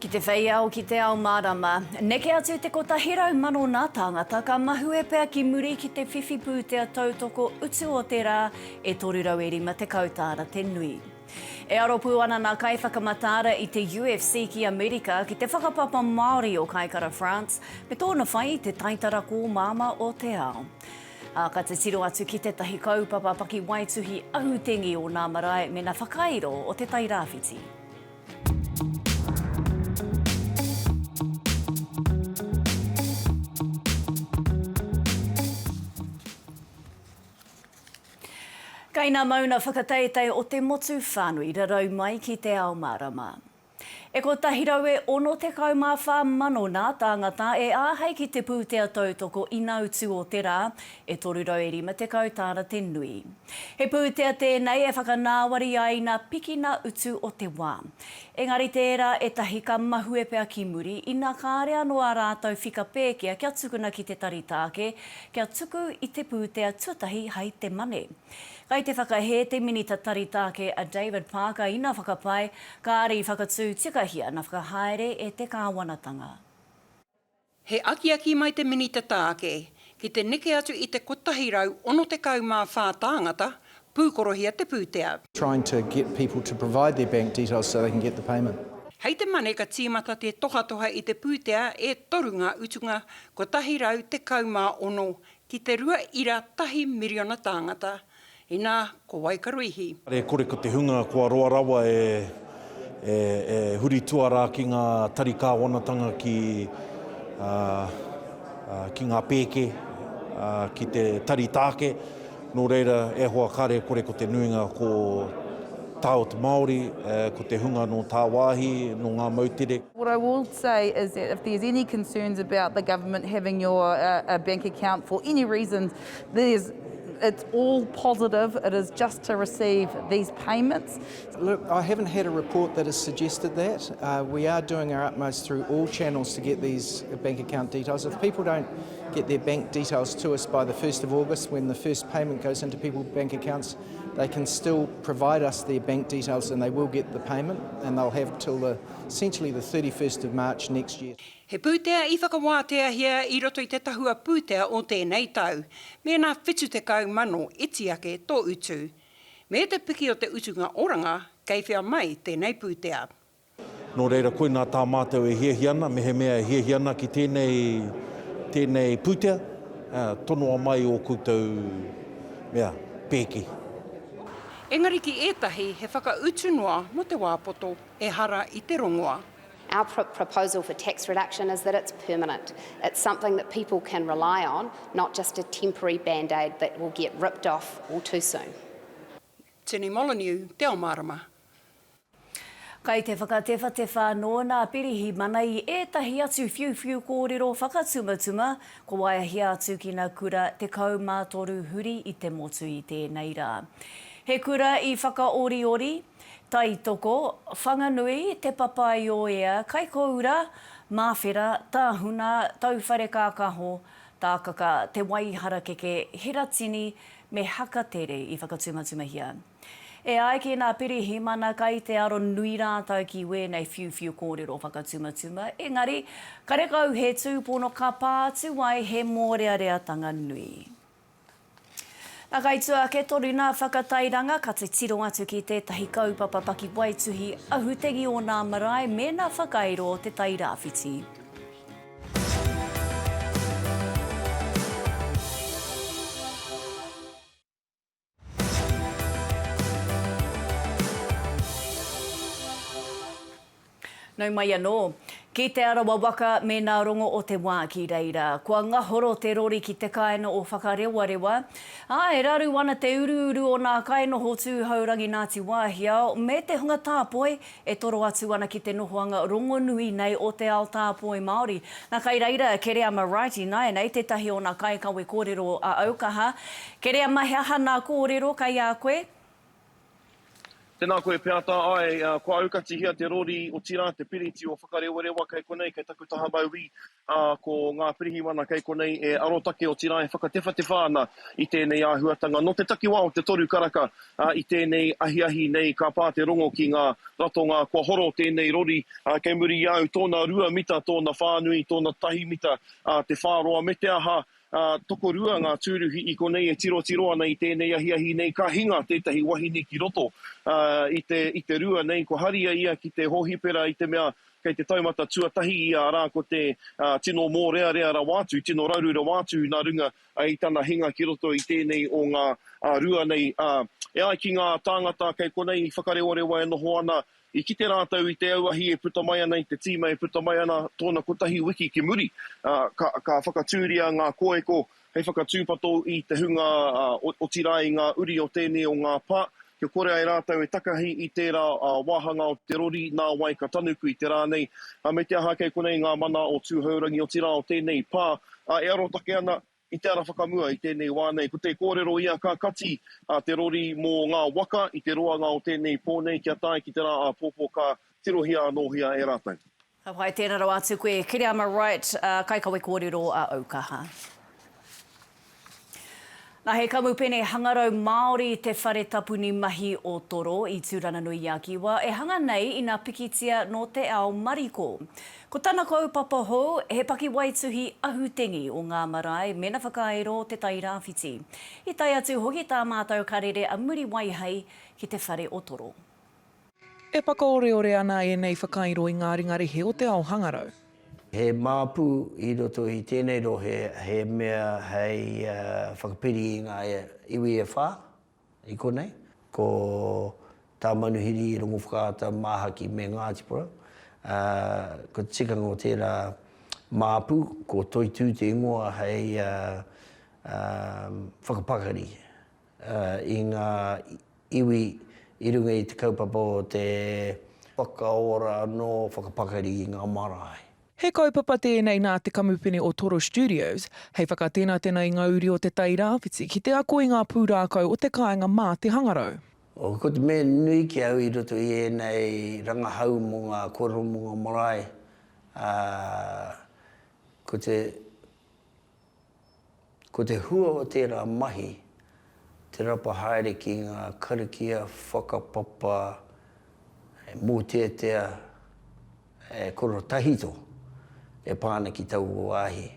Ki te whei au ki Te Ao Mārama, Neke atu te kotahi mano nā tāngata ka mahue pea ki muri ki te whiwhi pūtea tautoko utu o te rā e toru rima tekau tāra te nui. E aropu ana nā kaiwhakamataara i te UFC ki Amerika ki te whakapapa Māori o Kaikara, France, me tōna whai te taitara kōmāmā o Te Ao. Ka te tiro atu ki tetahi kaupapa pakiwaituhi ahu-tengi o nā marae me nā whakairo o te Tai Rāwhiti. Kei nā mauna whakateitei o te motu whānui rarau mai ki Te Ao Mārama. E kotahi rau e ono tekau mano nā tāngata e āhei ki te pūtea tautoko i nā utu o te rā e toru rima tekau tāra te nui. He pūtea tēnei e whakanāwari ai nā piki nā utu o te wā. Engari tērā e tahi ka mahue pea ki muri i nā kāre anoa rātau whikapēkea kia tukuna ki te taritāke kia tuku i te pūtea tuatahi hei te mane. Kai te whakahe te minita taritāke a David Parker i nā whakapai, ka arī whakatū tikahia nā whakahaere e te kāwanatanga. He aki mai te minita tāke, ki te neke atu i te kotahi rau ono tekau mā whā tāngata, pūkorohia te pūtea. Trying to get people to provide their bank details so they can get the payment. Hei te mane ka tīmata te tohatoha i te pūtea e toru ngā utunga kotahi rau te kaumā ono ki te 2.1 miriona tāngata. I nā, ko waikaruihi. Kore ko te hunga kua roa rawa e huri tuara ki ngā tarikāwanatanga ki ngā pēke, ki te taritāke. Nō reira e hoa kare kore ko te nuinga ko tāo te Māori, ko te hunga no tā wāhi, no ngā mautere. What I will say is that if there's any concerns about the government having your bank account for any reason, it's all positive. It is just to receive these payments. Look, I haven't had a report that has suggested that. We are doing our utmost through all channels to get these bank account details. If people don't get their bank details to us by the 1st of August, when the first payment goes into people's bank accounts, they can still provide us their bank details and they will get the payment, and they'll have till essentially the 31st of March next year. He pūtea I whakawātea hia I roto I te tahua pūtea o tēnei tau, me nā whetū tekau mano iti ake tō utu. Me te piki o te utunga oranga, kei whia mai tēnei pūtea. Nō reira koe nā tā mātou e hiahiana, me he mea e hiahiana ki tēnei pūtea, tonoa mai o koutou mea pēki. Engari ki ētahi he whakautu noa mo te wāpoto e hara I te rongoa. Our proposal for tax reduction is that it's permanent. It's something that people can rely on, not just a temporary band-aid that will get ripped off all too soon. Tēnei Molyneux, Te Ao Mārama. Kai te whakatewa te whānoa nā pirihi mana I ētahi atu whiu kōrero whakatumatuma, ko waiahi atu ki nā kura te kaumātoru huri I te motu I tēnei rā. He kura I whakaoriori, taitoko, whanganui, te papai o ea, kaikoura, mawhera, tāhuna, tauwhare kākaho, tākaka, te waihara keke, hiratini, me hakatere I whakatumatuma hia. E ai ki nā pirihi mana kai te aro nui rātau ki wēnei whiu kōrero whakatumatuma, engari, karekau he tūpono ka pātu ai he mōreareatanga nui. Nā kaitua ke toru nā whakatairanga ka te tiro atu ki tētahi kaupapa pakiwaituhi ahu-tengi o nā marae me nā whakairo o te Tai Rāwhiti. Nau mai anō, ki te arawa waka me nā rongo o te wā ki reira. Kua ngahoro te rori ki te kaino o whakarewarewa. E raru ana te uru o nā kaino hotu haurangi Ngāti Wāhia. Me te hunga tāpoi e toro atu ana ki te nohoanga rongo nui nei o te ao tāpoi Māori. Nā kai reira, kerea marae nai nei te tahi o nā kai kawe kōrero a aukaha. Kerea mahi aha nā kōrero kai a koe? Tēnā koe peata ai, ko aukati hia te rori o tira, te piriti o whakarewa kai konei, kei taku taha mauhi, ko ngā pirihiwana kai konei e arotake o tira e whakatewhatewa ana i tēnei āhuatanga. No te takiwā o te toru karaka i tēnei ahi nei ka pā te rongo ki ngā ratonga kua horo tēnei rori, kei muri iau tōna 2 mita, tōna whānui, tōna tahi mita, te whāroa me te aha, toko rua ngā tūruhi i konei e tiro ana i tēnei ahi nei ka hinga tētahi wahine ki roto i te rua nei ko haria ia ki te hohipera i te mea kei te taumata tuatahi ia rā ko te tino mō rea wātu, tino raurura wātu nā runga i tana hinga ki roto i tēnei o ngā rua nei. E ai ki ngā tāngata kei konei whakarewa e noho ana I kite rātau I te auahi e puta mai ana I te tīma e puta mai ana tōna kotahi wiki ki muri. Ka whakatūria ngā koeko, hei whakatūpato I te hunga o tirai ngā uri o tēnei o ngā pā. Kia kore ai rātau e takahi I tērā wāhanga o te rori, nā wai ka tanuku I te rānei. Me te aha kei konei ngā mana o tūhaurangi o tira o tēnei pā. E arotake ana I te ara whakamua I tēnei wānei. Ko te kōrero ia ka kati te rori mō ngā waka I te roanga o tēnei pōnei kia tai ki te rā pōpō ka tirohia anōhia e rātau. Whai tēnā rau atu koe, kiri ama right, kai kawe kōrero a aukaha. Nā he kamupene hangarau Māori te whare tapuni mahi o toro I Tūrananui a Kiwa e hanga nei I ngā pikitia no Te Ao Mārama. Ko tāna kaupapa hou, he pakiwaituhi ahu-tengi o ngā marae mena whakairo te Tai Rāwhiti. I tai atu hoki tā mātou karere a muri whiwhi ki te whare o toro. E pakaoreore ana e nei whakairo I ngā ringarehe o te ao hangarau. He māpū I roto I tēnei rohe, he mea hei whakapiri I ngā iwi e whā, I konei. Ko tā manuhiri I rongo whakaata māhaki me Ngātipura. Ko tikanga o tērā māpū, ko toitū te ingoa hei whakapakari. I ngā iwi I runga I te kaupapa o te whakaora no whakapakari I ngā marae. He kaupapa tēnei nā te kamupene o Toro Studios, hei whakatēnā tēnā I ngā uri o te Tai Rāwhiti ki te ako I ngā pūrākau o te kāinga mā te hangarau. Ko te mea nui ki au I roto I nei rangahau mō ngā kōrero mō ngā marae. Ko te hua o tērā mahi, te rapa haere ki ngā karakia, whakapapa, mōtetea, koro tahito. E pāna ki tau o ahi.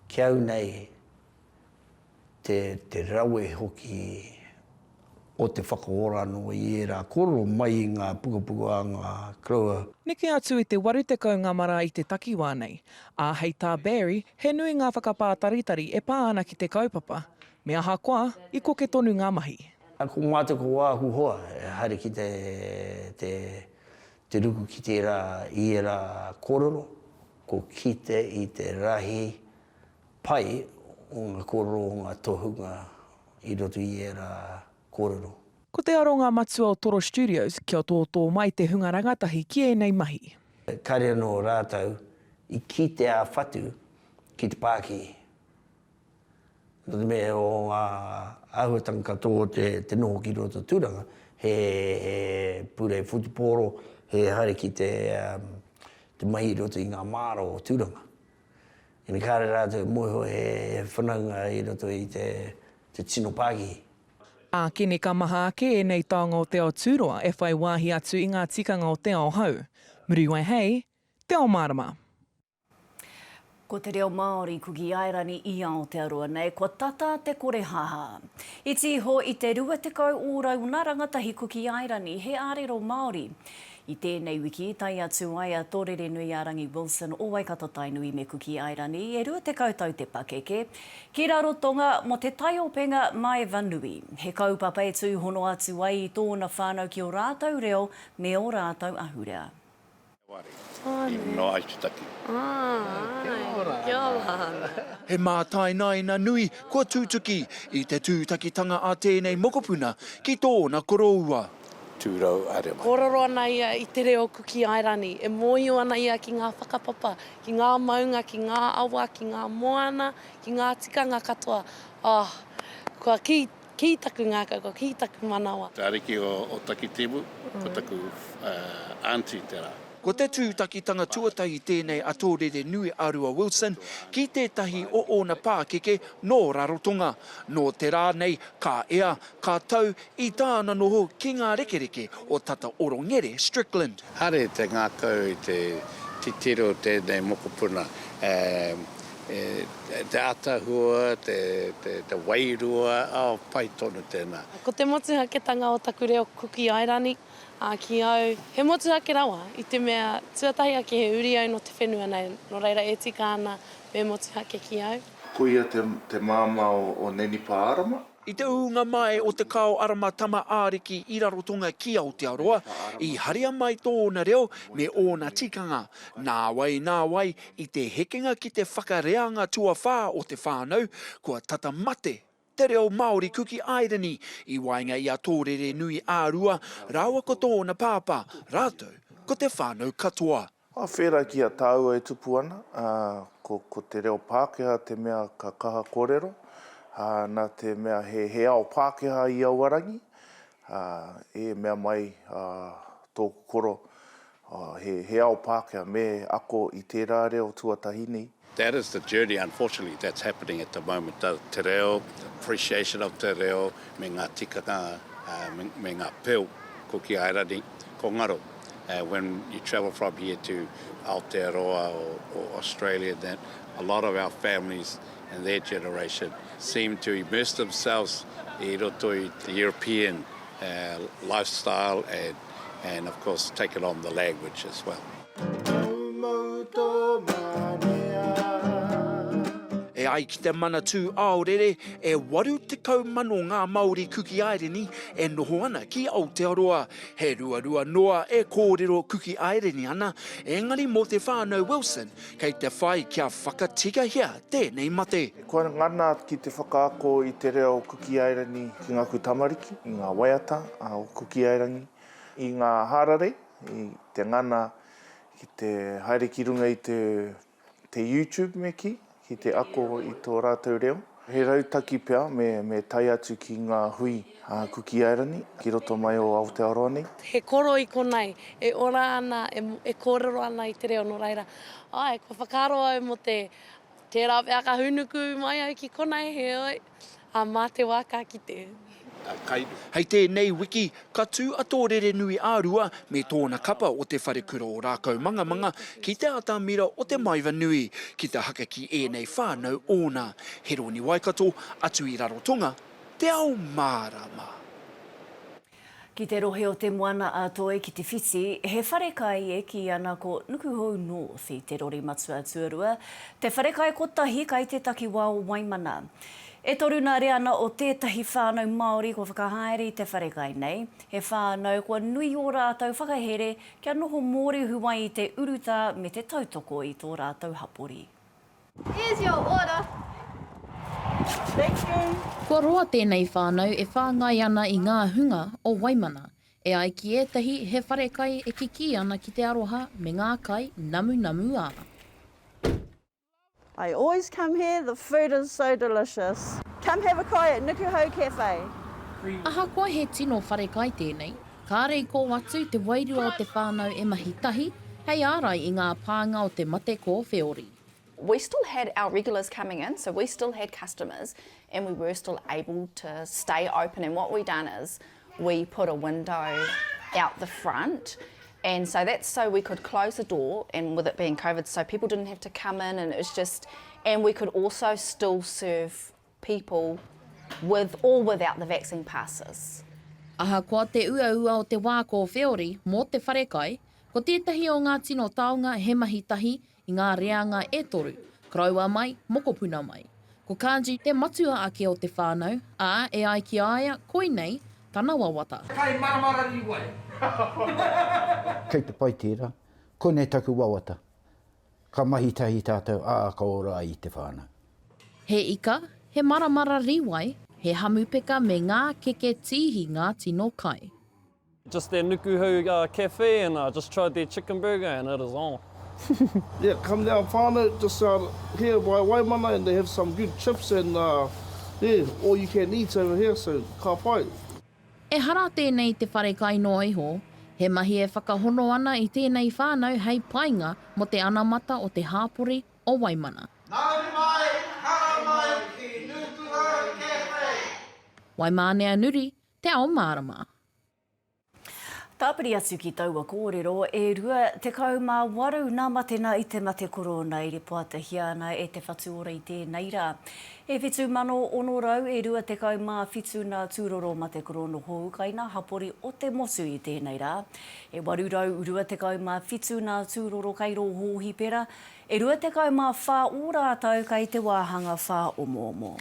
Ki au nei te rawe hoki o te whakaora no I rā koro mai I ngā pukapuka a ngā kraua. Neke atu I te waru tekau ngā mara I te takiwā nei. Hei tā Barry, he nui ngā whakapā taritari e pā ana ki te kaupapa. Me aha koa, I ko ke tonu ngā mahi. Ko mātoko ahu hoa, haere ki te ruku ki te rā I rā kōrero. Ko kite I te rahi pai o ngā kōrero o ngā tohunga I roto I rā kōrero. Ko te aronga matua o Toro Studios kia tōtō mai te hunga rangatahi ki e nei mahi. Kare anō rātau I kite a whatu ki te pāki. No te mea o ngā ahuatanga katoa te noho ki roto tūranga. He pūrei whutuporo, he haere ki te mahi roto I ngā māra o tūranga. Ina kāre rātou moho he whanaunga I roto I te tino pāki. Kene ka maha ake e nei taonga o Te Ao Tūroa e whai wāhi atu I ngā tikanga o Te Ao hau. Muri whiwhi, Te Ao Mārama. Ko te reo Māori kuki airani I Aotearoa nei, ko tata te kore haha. I tiho I te rua tekau o rauna rangatahi kuki airani, he ārero Māori. I tēnei wiki, tai atu ai a tōrere nui a Rangi Wilson o Waikato Tainui me kuki airani, e rua tekau tau te pakeke. Ki raro tonga mo te tai openga mai vanui. He kaupapa e tū hono atu ai I tōna whānau ki o rātau reo me o rātau ahurea. No aitutaki. Kia ora. He mātai nai na nui kua tūtuki I te tūtakitanga a tēnei mokopuna ki tōna koroua. Tūrau arema. Kororo ana ia I te reo kuki airani. E moio ana ia ki ngā whakapapa, ki ngā maunga, ki ngā awa, ki ngā moana, ki ngā tikanga katoa. Kua ki ki taku ngā kako, ki taku manawa. Tā riki o taki timu, ko taku auntie te rā. Ko te tūtakitanga tuatahi tēnei atorere nui Arua Wilson, ki tētahi o ona Pākeke nō Rarotonga. Nō te rā nei, ka ea, ka tau i tāna noho ki ngā rekereke o tata Orongere Strickland. Hare te ngākau i te titiro tēnei mokopuna. Te atahua, te wairua, pai tonu tēnā. Ko te motuhaketanga o taku reo kuki airani, ki au, he motuhake rawa i te mea tuatahi ake he uri au no te whenua nei, no reira e tika ana me motuhake ki au. Ko ia te māma o Neke Pārama? I te uunga mai o te kao arama tama āriki i Rarotonga ki Aotearoa, i haria mai tōna reo me ōna tikanga. Nā wai, i te hekenga ki te whakareanga tuawhā o te whānau, kua tata mate. Te reo Māori kuki airani, i wainga i a tōrere nui ārua, rāua ko tōna pāpā, rātou, ko te whānau katoa. Whera ki a tāua e tupu ana, ko te reo Pākehā te mea ka kaha kōrero, nā te mea he ao Pākehā i Awarangi, e mea mai tōku koro, he ao Pākehā me ako i te rā reo tuatahi nei. That is the journey, unfortunately, that's happening at the moment. Te reo, appreciation of te reo, me ngā tikanga, me ngā peo, ko ki airani, ko ngaro. When you travel from here to Aotearoa or Australia, then a lot of our families and their generation seem to immerse themselves i roto i the European lifestyle and of course take it on the language as well. E ai ki te mana tū aorere, e waru tekau mano ngā Māori kuki aireni e noho ana ki Aotearoa. He ruarua noa e kōrero kuki aireni ana, engari mō te whānau Wilson, kei te whai kia whakatikahia tēnei mate. Kua ngana ki te whakaako i te reo kuki aireni ki ngā kutamariki, i ngā waiata o kuki airangi, i ngā harare, i te ngana ki te haere ki runga i te YouTube me ki te ako i tō rātou reo. He rautaki pia me tai atu ki ngā hui kuki airani, ki roto mai o Aotearoa nei. He koro i konei, e ora ana, e kōrero ana i te reo no reira. Ai, ko whakaro au mo te rā peaka hunuku mai au ki konei he oi, mā te waka ki te. Hei tēnei wiki, ka tū atorere nui ārua me tōna kapa o te wharekura o rākau manga ki te atamira o te maiwa nui, ki te haka ki ēnei whānau ōna. He roni waikato, atu i Rarotonga, Te Ao Mārama. Ki te rohe o te moana a toe ki te whiti, he wharekai e ki ana ko Nukuhou North i te rori matua tuarua. Te wharekai kotahi kai te takiwā o Waimana. E toru nā rea ana o tētahi whānau Māori ko whakahaere i te wharekai nei. He whānau kua nui o rātou whakahere kia noho mōri huai i te uruta me te tautoko i tō rātou hapori. Here's your order. Thank you. Kua roa tēnei whānau e whāngai ana i ngā hunga o Waimana. E ai ki etahi he wharekai e kiki ana ki te aroha me ngā kai namu ana. I always come here, the food is so delicious. Come have a kai at Nukuhou Cafe. Aha koa he tino wharekai tēnei, ka rei ko atu te wairua o te whānau e mahi tahi, hei ārai i ngā pānga o te mate ko whiori. We still had our regulars coming in, so we still had customers and we were still able to stay open. And what we done is we put a window out the front. And so that's so we could close the door, and with it being COVID, so people didn't have to come in, and it was just, and we could also still serve people with or without the vaccine passes. Aha koa te ua o te wā ko whiori mō te wharekai, ko tētahi o ngā tino taonga he mahi tahi i ngā reanga e toru, kraua mai, mokopuna mai. Ko kanji te matua ake o te whānau, e ai ki aia, koinei, tana wawata. Kai maramara riwai. Kei te pai tērā, konei taku wawata. Ka mahi tahi tātou ka ora i te whānau. He ika, he maramara riwai, he hamupeka me ngā keke tihi ngā tino kai. Just their Nukuhou cafe and I just tried their chicken burger and it is on. Yeah, come down whānau, just here by Waimana, and they have some good chips and Yeah, all you can eat over here, so ka pai. E hara tēnei te whare kainoa iho, he mahi e whakahono ana i tēnei whānau hei painga mo te anamata o te hāpori o Waimana. Waimānea nuri, Te Ao Mārama. Tāpiri atu ki taua kōrero, e rua tekau mā waru nā matena i te mate korona i re pātahi ana e te whatu ora i tēnei rā. E whitu mano ono rau e rua tekau mā whitu nā tūroro mate korona hou kai nā hapori o te motu i tēnei rā. E waru rau rua tekau mā whitu nā tūroro kairo hohi pera, e rua tekau mā whā ora atau kai te wāhanga whā omo.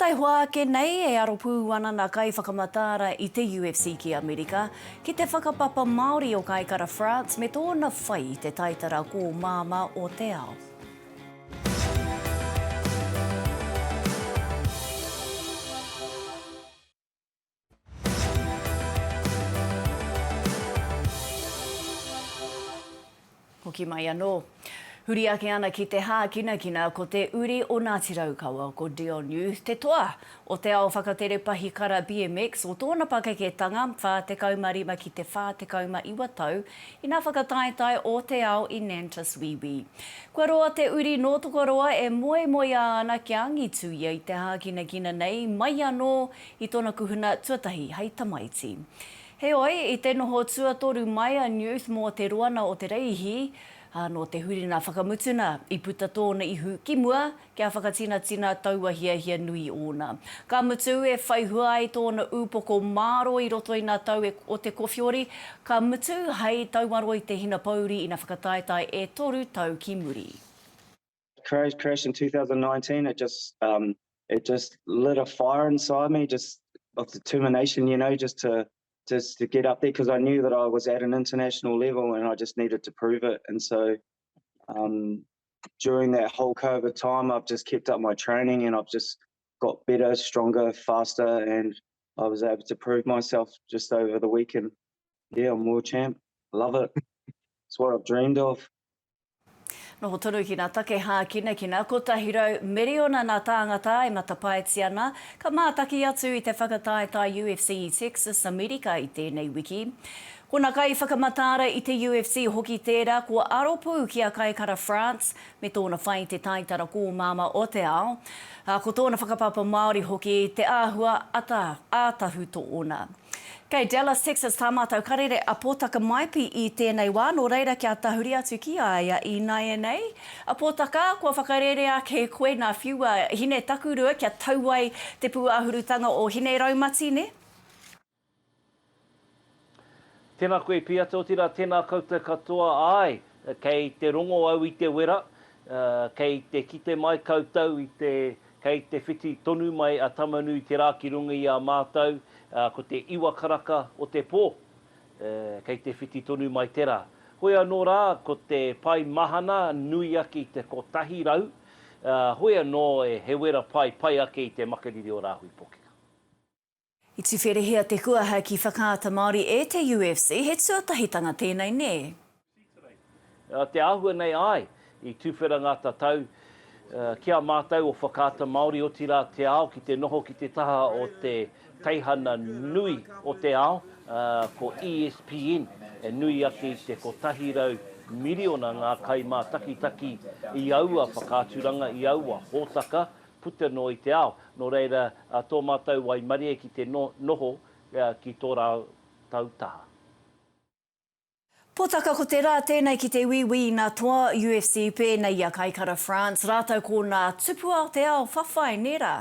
Tai hoa ke nei e aro pū ana nā kaiwhakamataara i te UFC ki Amerika, ki te whakapapa Māori o Kaikara France me tōna whai te taitara kōmāmā o Te Ao. Hoki mai anō. Huri ake ana ki te hā kina ko te uri o Ngāti Raukawa ko Dion Youth te toa o te ao whakatere pahi kara BMX o tōna pakeketanga whā tekau marima ki te whā tekau ma iwa tau i nā whakataetai o te ao i Nantas whiwhi. Kua roa te uri no toko roa e moe ana ki angitu ia i te hā kina nei mai anō i tōna kuhuna tuatahi hei tamaiti. He oi, i te noho tuatoru mai a Youth mō te roana o te reihi, no te huri nā whakamutuna i puta tōna ihu ki mua kia whakatina taua hia nui ona. Ka mutu e whaihua ai tōna upoko māro i roto i nā tau o te kowhiori, ka mutu hei taumaro i te hina pauri i nā whakataetai e toru tau ki muri. Crash in 2019, it just lit a fire inside me, just of determination, you know, just to get up there because I knew that I was at an international level and I just needed to prove it. And so during that whole COVID time, I've just kept up my training and I've just got better, stronger, faster, and I was able to prove myself just over the weekend. Yeah, I'm world champ. Love it. It's what I've dreamed of. Noho tonu ki nā take hā kina, kotahi rau meriona nā tāngata e matapaeti ana, ka mātaki atu i te whakataetai UFC i Texas, Amerika i tēnei wiki. Ko nā kaiwhakamataara i te UFC hoki tērā, ko aropu ki a Kaikara France, me tōna whai te taitara kōmāmā o Te Ao. Ko tōna whakapapa Māori hoki te āhua ātahu tōna. Kei Dallas, Texas, tā mātou karere a pōtaka maipi i tēnei wā, nō reira kia tahuri atu ki aia i nei. A pōtaka, kua whakarere ake koe nā whiua hine takurua kia tauai te pūahurutanga o hine raumati, ne? Tēnā koe pia tōtira, tēnā koutou katoa ai, kei te rongo au i te wera, kei te kite mai koutou kei te whiti tonu mai a tamanui te rā ki runga i a mātou, ko te iwa karaka o te pō, kei te whiti tonu mai te rā. Hoi anō rā, ko te pai mahana nui ake i te kotahi rau, hoi anō e he wera pai ake i te makariri o rāhui pōkeka. I tu wherehia te kuaha ki whakaata Māori e te UFC, he tuatahitanga tēnei, ne? Te āhua nei ai, i tūwhera ngā tatau, kia mātou o whakaata Māori o tira Te Ao ki te noho ki te taha o te teihana nui o Te Ao, ko ESPN, e nui ake te kotahi rau miriona ngā kaimā taki i aua whakāturanga, i aua hōtaka, puta no i Te Ao. Nō reira, tō mātou wai marie ki te noho ki tō rau tautaha. Pōtaka ko te rā tēnei ki te whiwhi nā toa UFC pēnei a Kaikara France, rātau ko nā tupu ao Te Ao whawhai, ne rā?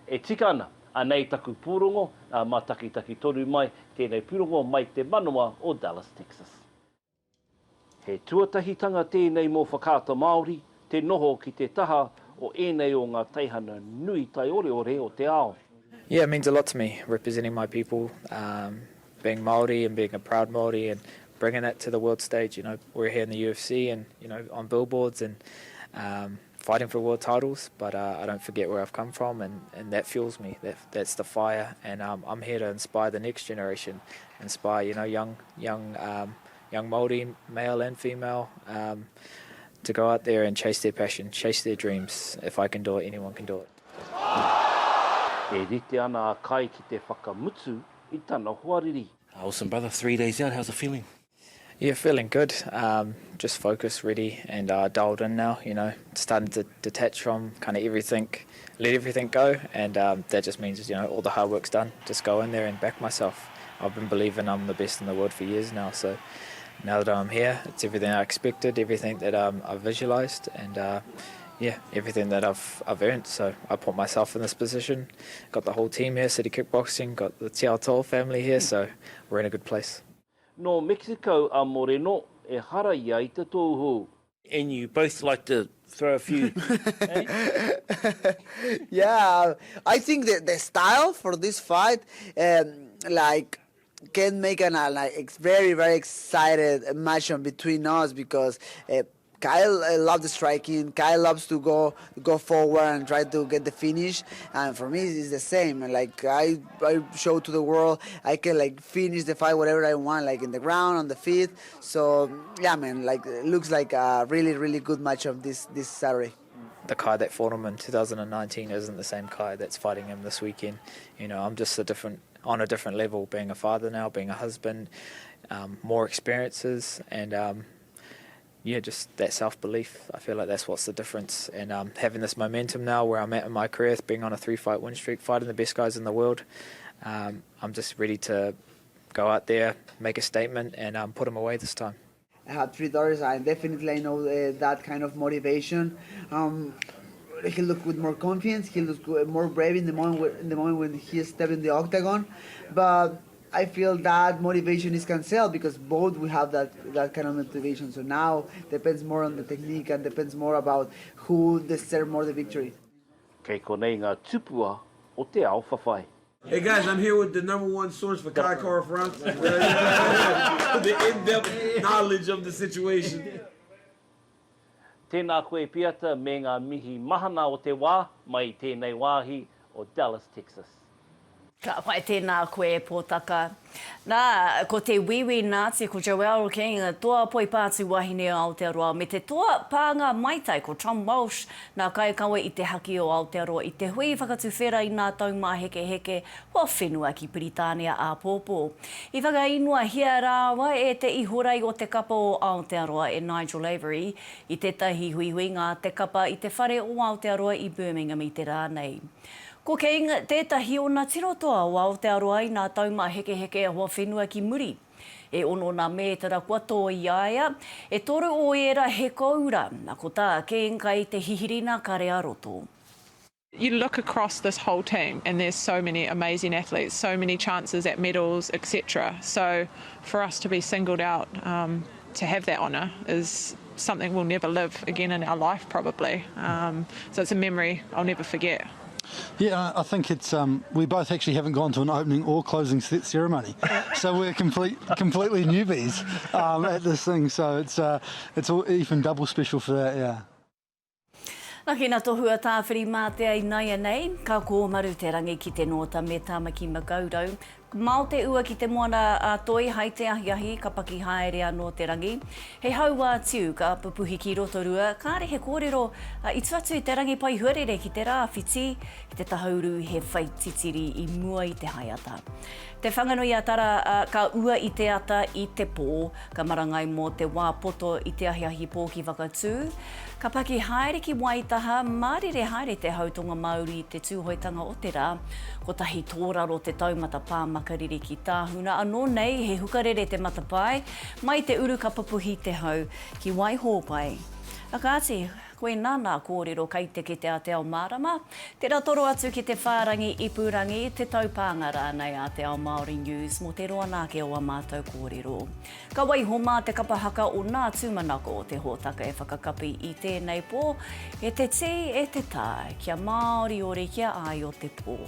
E tika ana, anei taku pūrongo, mā taki toru mai, tēnei pūrongo mai te manoa o Dallas, Texas. He tuatahitanga tēnei mō whakaata Māori, te noho ki te taha o ēnei o ngā teihana nui tai ore o Te Ao. Yeah, it means a lot to me, representing my people, being Māori and being a proud Māori and bringing that to the world stage. You know, we're here in the UFC and, you know, on billboards and fighting for world titles, but I don't forget where I've come from and that fuels me. That's the fire, and I'm here to inspire the next generation, inspire, you know, young Māori, male and female, to go out there and chase their passion, chase their dreams. If I can do it, anyone can do it. E rite ana a kai ki te whakamutu I tana huariri. Awesome, brother. 3 days out. How's it feeling? Yeah, feeling good. Just focused, ready, and dialed in now. You know, starting to detach from kind of everything, let everything go, and that just means, you know, all the hard work's done. Just go in there and back myself. I've been believing I'm the best in the world for years now, so now that I'm here, it's everything I expected, everything that I've visualised, and yeah, everything that I've earned. So I put myself in this position. Got the whole team here, City Kickboxing, got the Te Ao family here, so we're in a good place. No Mexico a moreno e hara ia I te tōhu. And you both like to throw a few. Yeah, I think that the style for this fight, like, can make an like very, very excited match between us because Kyle loves the striking. Kyle loves to go forward and try to get the finish. And for me, it's the same. Like I show to the world, I can like finish the fight whatever I want, like in the ground, on the feet. So yeah, man, like it looks like a really, really good match of this Saturday. The Kai that fought him in 2019 isn't the same Kai that's fighting him this weekend. You know, I'm just on a different level, being a father now, being a husband, more experiences, and yeah, just that self-belief. I feel like that's what's the difference. And having this momentum now where I'm at in my career, being on a 3-fight win streak, fighting the best guys in the world, I'm just ready to go out there, make a statement, and put them away this time. I have 3 daughters, and definitely I know that kind of motivation. He looked with more confidence. He looked more brave in the moment when he stepped in the octagon. But I feel that motivation is cancelled because both we have that kind of motivation. So now depends more on the technique and depends more about who deserves more the victory. Kei konei ngā tupua o Te Ao whawhai. Hey guys, I'm here with the #1 source for Kai front. The in-depth knowledge of the situation. Tēnā koe piata me ngā mihi mahana o te wā mai tēnei wāhi o Dallas, Texas. Ka whai tēnā koe pōtaka. Nā, ko te whiwhi Nazi ko Joel King, toa poi pātu wahine o Aotearoa, me te toa pānga maitai ko Tom Walsh, nā kai kawe I te haki o Aotearoa, I te hui whakatuwhera I nā taumā heke heke, wa whenua ki Britānia a pōpō. I whakainua hia rāwa e te ihorai o te kapa o Aotearoa e Nigel Avery, I tetahi whiwhi ngā te kapa I te whare o Aotearoa I Birmingham I te rānei. Ko King, tētahi o nā tirotoa o Aotearoa I nā taumā heke heke a hoa whenua ki muri. E ono nā mētara kua tō I aia, e toru o era he koura, nā ko tā King kai te hihirina kare aroto. You look across this whole team and there's so many amazing athletes, so many chances at medals, etc. So for us to be singled out to have that honour is something we'll never live again in our life probably. So it's a memory I'll never forget. Yeah, I think it's we both actually haven't gone to an opening or closing ceremony, so we're completely newbies at this thing. So it's all even double special for that. Yeah. Naki nā tohua tāwhiri mātea I naia nei, ka kōmaru te rangi ki te nota me tāmaki makaurau. Mao te ua ki te moana a toi hai te ahiahi ka paki haere anō te rangi. Hei hauā tiu ka pupuhi ki rotorua, kāre he kōrero I tuatu te rangi pai huarere ki te Rāwhiti, ki te tahauru he whai titiri I mua I te haiata. Te whanganui a tāra ka ua I te ata I te pō, ka marangai mō te wā poto I te ahiahi pō ki whakatū. Ka paki haere ki waitaha, mārere haere te hautonga Māori I te tūhoitanga o te rā, kotahi tōraro te taumata pāmakariri ki tāhuna, anō nei he hukarere te matapai, mai te uru ka papuhi te hau ki waiho pai. Akāti, koe nāna kōrero kai te ki te Te Ao Mārama, te ratoro atu ki te whārangi I Pūrangi, te taupānga rānei a Te Ao Māori News, mō te roa nāke o a mātou kōrero. Ka waiho mā te kapahaka o nā tūmanako o te hōtaka e whakakapi I tēnei pō, e te tī e te tā, kia Māori ore kia ai o te pō.